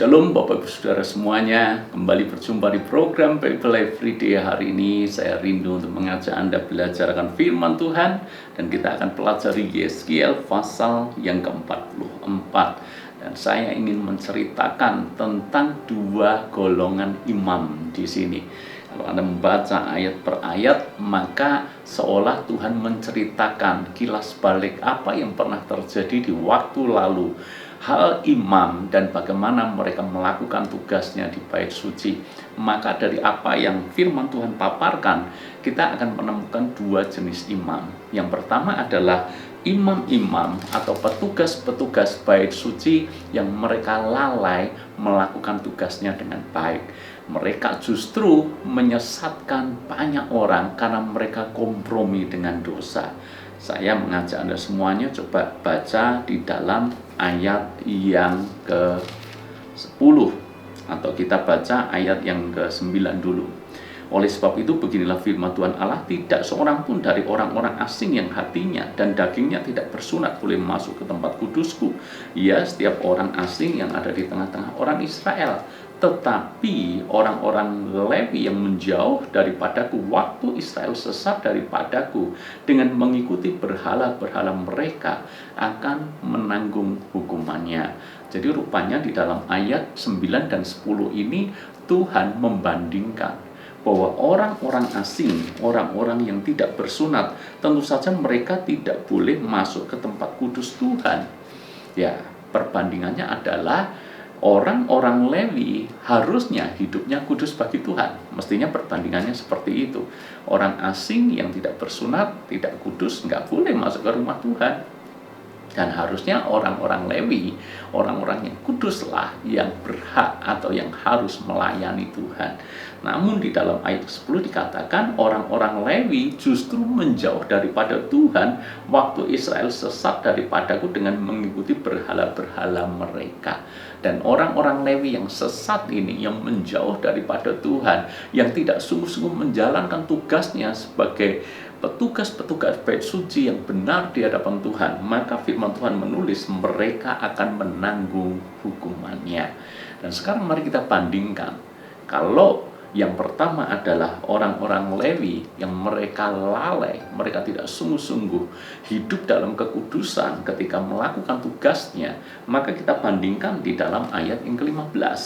Shalom Bapak Ibu Saudara semuanya, kembali berjumpa di program Bible Everyday. Hari ini saya rindu untuk mengajak Anda belajar akan firman Tuhan, dan kita akan pelajari Yeskiel pasal yang ke-44. Dan saya ingin menceritakan tentang dua golongan imam di sini. Kalau Anda membaca ayat per ayat, maka seolah Tuhan menceritakan kilas balik apa yang pernah terjadi di waktu lalu, hal imam dan bagaimana mereka melakukan tugasnya di bait suci. Maka dari apa yang firman Tuhan paparkan, kita akan menemukan dua jenis imam. Yang pertama adalah imam-imam atau petugas-petugas bait suci yang mereka lalai melakukan tugasnya dengan baik. Mereka justru menyesatkan banyak orang karena mereka kompromi dengan dosa. Saya mengajak Anda semuanya coba baca di dalam ayat yang ke-10, atau kita baca ayat yang ke-9 dulu. Oleh sebab itu beginilah firman Tuhan Allah, tidak seorang pun dari orang-orang asing yang hatinya dan dagingnya tidak bersunat boleh masuk ke tempat kudusku. Ya, setiap orang asing yang ada di tengah-tengah orang Israel. Tetapi orang-orang Lewi yang menjauh daripadaku waktu Israel sesat daripadaku dengan mengikuti berhala-berhala mereka akan menanggung hukumannya. Jadi rupanya di dalam ayat 9 dan 10 ini Tuhan membandingkan bahwa orang-orang asing, orang-orang yang tidak bersunat, tentu saja mereka tidak boleh masuk ke tempat kudus Tuhan. Ya, perbandingannya adalah orang-orang Lewi harusnya hidupnya kudus bagi Tuhan. Mestinya perbandingannya seperti itu. Orang asing yang tidak bersunat, tidak kudus, nggak boleh masuk ke rumah Tuhan. Dan harusnya orang-orang Lewi, orang-orang yang kuduslah yang berhak atau yang harus melayani Tuhan. Namun di dalam ayat 10 dikatakan orang-orang Lewi justru menjauh daripada Tuhan waktu Israel sesat daripadaku dengan mengikuti berhala-berhala mereka. Dan orang-orang Lewi yang sesat ini, yang menjauh daripada Tuhan, yang tidak sungguh-sungguh menjalankan tugasnya sebagai petugas-petugas bait suci yang benar di hadapan Tuhan, maka firman Tuhan menulis mereka akan menanggung hukumannya. Dan sekarang mari kita bandingkan. Kalau yang pertama adalah orang-orang Lewi yang mereka lalai, mereka tidak sungguh-sungguh hidup dalam kekudusan ketika melakukan tugasnya, maka kita bandingkan di dalam ayat yang ke-15,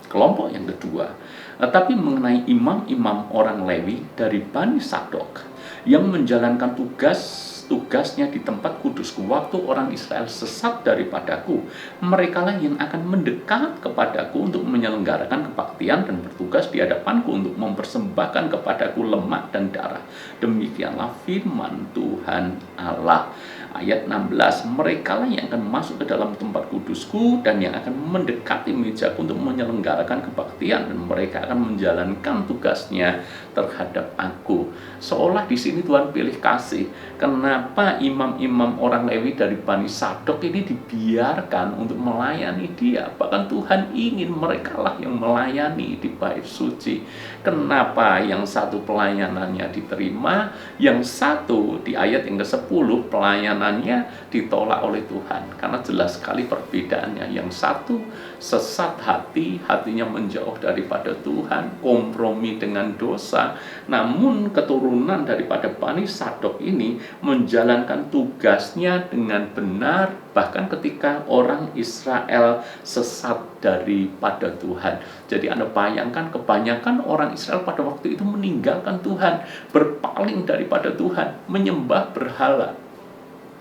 kelompok yang kedua. Tetapi mengenai imam-imam orang Lewi dari Bani Sadok yang menjalankan tugasnya di tempat kudusku waktu orang Israel sesat daripadaku, merekalah yang akan mendekat kepadaku untuk menyelenggarakan kebaktian dan bertugas di hadapanku untuk mempersembahkan kepadaku lemak dan darah. Demikianlah firman Tuhan Allah. Ayat 16, merekalah yang akan masuk ke dalam tempat kudusku dan yang akan mendekati mejaku untuk menyelenggarakan kebaktian, dan mereka akan menjalankan tugasnya terhadap aku. Seolah di sini Tuhan pilih kasih. Kenapa imam-imam orang Lewi dari Bani Sadok ini dibiarkan untuk melayani dia? Bahkan Tuhan ingin merekalah yang melayani di bait suci. Kenapa yang satu pelayanannya diterima, yang satu di ayat yang ke-10 pelayanannya ditolak oleh Tuhan? Karena jelas sekali perbedaannya. Yang satu sesat hati, hatinya menjauh daripada Tuhan, kompromi dengan dosa. Namun keturunan daripada Bani Sadok ini menjalankan tugasnya dengan benar, bahkan ketika orang Israel sesat daripada Tuhan. Jadi Anda bayangkan, kebanyakan orang Israel pada waktu itu meninggalkan Tuhan, berpaling daripada Tuhan, menyembah berhala.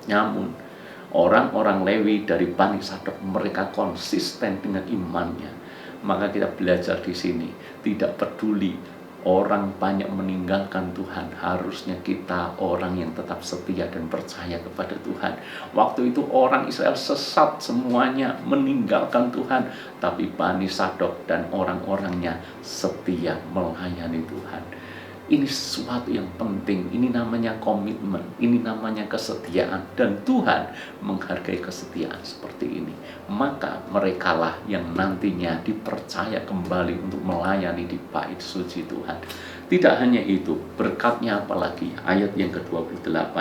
Namun orang-orang Lewi dari Bani Sadok, mereka konsisten dengan imannya. Maka kita belajar di sini, tidak peduli orang banyak meninggalkan Tuhan, harusnya kita orang yang tetap setia dan percaya kepada Tuhan. Waktu itu orang Israel sesat semuanya, meninggalkan Tuhan, tapi Bani Sadok dan orang-orangnya setia melayani Tuhan. Ini sesuatu yang penting, ini namanya komitmen, ini namanya kesetiaan, dan Tuhan menghargai kesetiaan seperti ini. Maka merekalah yang nantinya dipercaya kembali untuk melayani di bait suci Tuhan. Tidak hanya itu, berkatnya apalagi, ayat yang ke-28,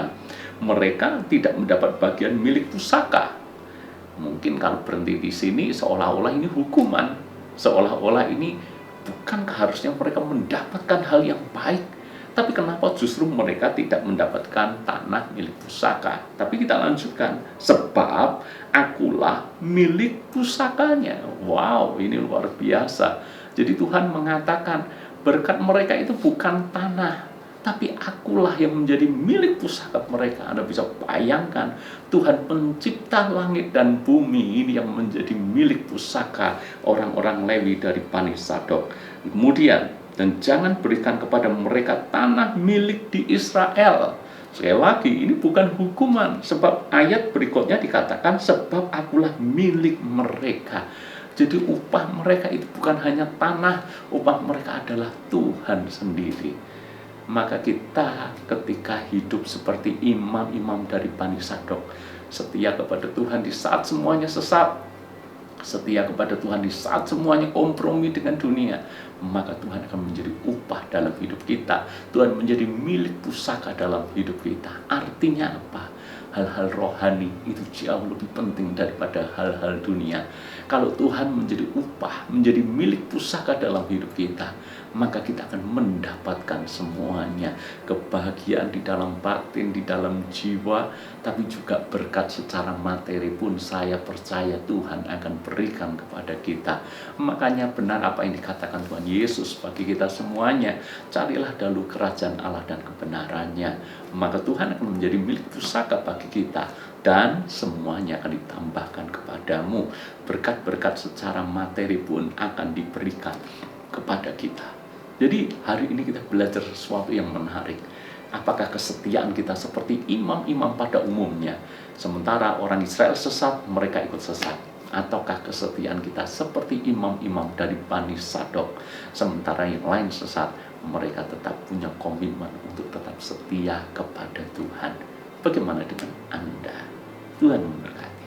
mereka tidak mendapat bagian milik pusaka. Mungkin kalau berhenti di sini seolah-olah ini hukuman, seolah-olah ini bukankah harusnya mereka mendapatkan hal yang baik, tapi kenapa justru mereka tidak mendapatkan tanah milik pusaka? Tapi kita lanjutkan, sebab akulah milik pusakanya. Wow, ini luar biasa. Jadi Tuhan mengatakan berkat mereka itu bukan tanah, tapi akulah yang menjadi milik pusaka mereka. Anda bisa bayangkan, Tuhan pencipta langit dan bumi ini yang menjadi milik pusaka orang-orang Lewi dari Bani Sadok. Kemudian, dan jangan berikan kepada mereka tanah milik di Israel. Sekali lagi, ini bukan hukuman, sebab ayat berikutnya dikatakan, sebab akulah milik mereka. Jadi upah mereka itu bukan hanya tanah, upah mereka adalah Tuhan sendiri. Maka kita ketika hidup seperti imam-imam dari Bani Sadok, setia kepada Tuhan di saat semuanya sesat, setia kepada Tuhan di saat semuanya kompromi dengan dunia, maka Tuhan akan menjadi upah dalam hidup kita. Tuhan menjadi milik pusaka dalam hidup kita. Artinya apa? Hal-hal rohani itu jauh lebih penting daripada hal-hal dunia. Kalau Tuhan menjadi upah, menjadi milik pusaka dalam hidup kita, maka kita akan mendapatkan semuanya. Kebahagiaan di dalam batin, di dalam jiwa, tapi juga berkat secara materi pun saya percaya Tuhan akan berikan kepada kita. Makanya benar apa yang dikatakan Tuhan Yesus bagi kita semuanya, carilah dahulu kerajaan Allah dan kebenarannya, maka Tuhan akan menjadi milik pusaka bagi kita, dan semuanya akan ditambahkan kepadamu. Berkat-berkat secara materi pun akan diberikan kepada kita. Jadi hari ini kita belajar sesuatu yang menarik. Apakah kesetiaan kita seperti imam-imam pada umumnya? Sementara orang Israel sesat, mereka ikut sesat. Ataukah kesetiaan kita seperti imam-imam dari Bani Sadok? Sementara yang lain sesat, mereka tetap punya komitmen untuk tetap setia kepada Tuhan. Bagaimana dengan Anda? Tuhan memberkati.